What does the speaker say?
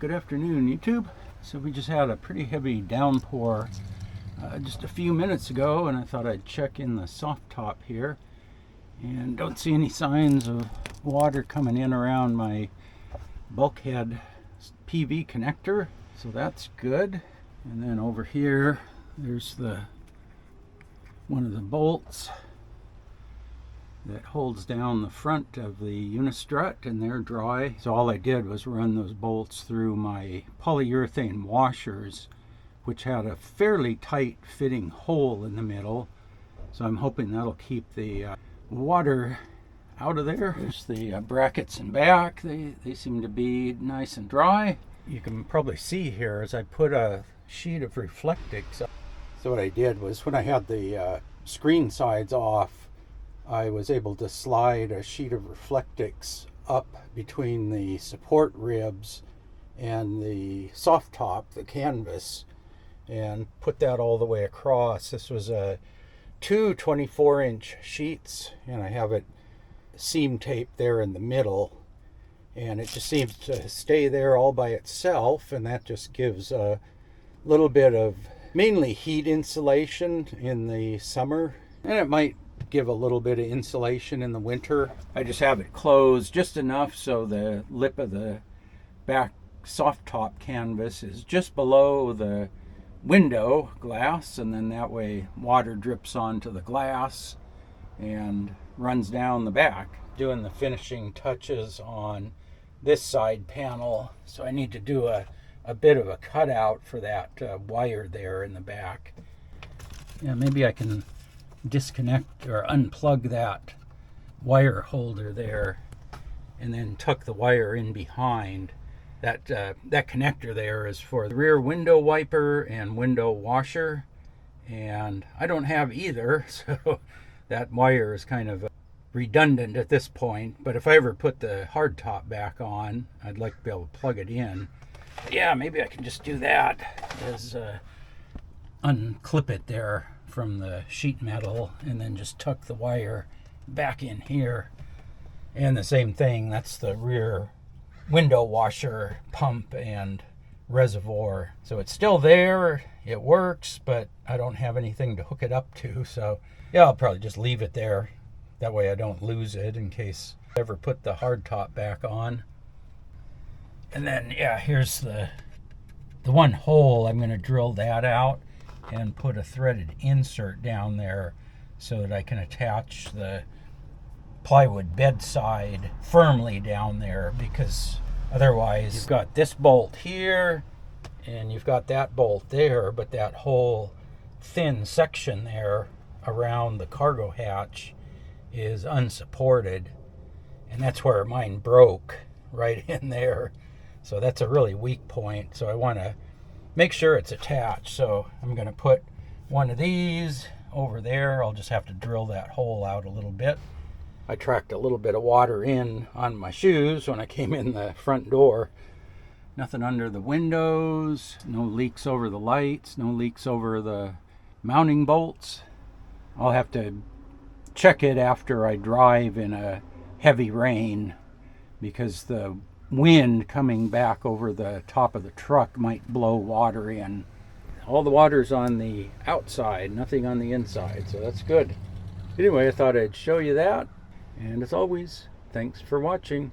Good afternoon, YouTube. So we just had a pretty heavy downpour just a few minutes ago, and I thought I'd check in the SoftTop here, and don't see any signs of water coming in around my bulkhead PV connector, so that's good. And then over here there's one of the bolts that holds down the front of the unistrut, and they're dry. So all I did was run those bolts through my polyurethane washers, which had a fairly tight fitting hole in the middle. So I'm hoping that'll keep the water out of there. There's the brackets in back. They seem to be nice and dry. You can probably see here as I put a sheet of Reflectix. So what I did was, when I had the screen sides off, I was able to slide a sheet of Reflectix up between the support ribs and the SoftTop, the canvas, and put that all the way across. This was two 24-inch sheets, and I have it seam taped there in the middle, and it just seems to stay there all by itself, and that just gives a little bit of mainly heat insulation in the summer, and it might give a little bit of insulation in the winter. I just have it closed just enough so the lip of the back SoftTop canvas is just below the window glass, and then that way water drips onto the glass and runs down the back. Doing the finishing touches on this side panel, so I need to do a bit of a cutout for that wire there in the back. Yeah, maybe I can disconnect or unplug that wire holder there and then tuck the wire in behind. That connector there is for the rear window wiper and window washer, and I don't have either, so that wire is kind of redundant at this point. But if I ever put the hardtop back on, I'd like to be able to plug it in. But yeah, maybe I can just do that, as unclip it there from the sheet metal and then just tuck the wire back in here. And the same thing, that's the rear window washer pump and reservoir. So it's still there, it works, but I don't have anything to hook it up to. So yeah, I'll probably just leave it there. That way I don't lose it in case I ever put the hardtop back on. And then yeah, here's the one hole. I'm going to drill that out and put a threaded insert down there so that I can attach the plywood bedside firmly down there, because otherwise you've got this bolt here and you've got that bolt there, but that whole thin section there around the cargo hatch is unsupported, and that's where mine broke, right in there. So that's a really weak point, so I want to make sure it's attached. So I'm going to put one of these over there. I'll just have to drill that hole out a little bit. I tracked a little bit of water in on my shoes when I came in the front door. Nothing under the windows, no leaks over the lights, no leaks over the mounting bolts. I'll have to check it after I drive in a heavy rain, because the wind coming back over the top of the truck might blow water in. All the water's on the outside, nothing on the inside, so that's good. Anyway, I thought I'd show you that, and as always, thanks for watching.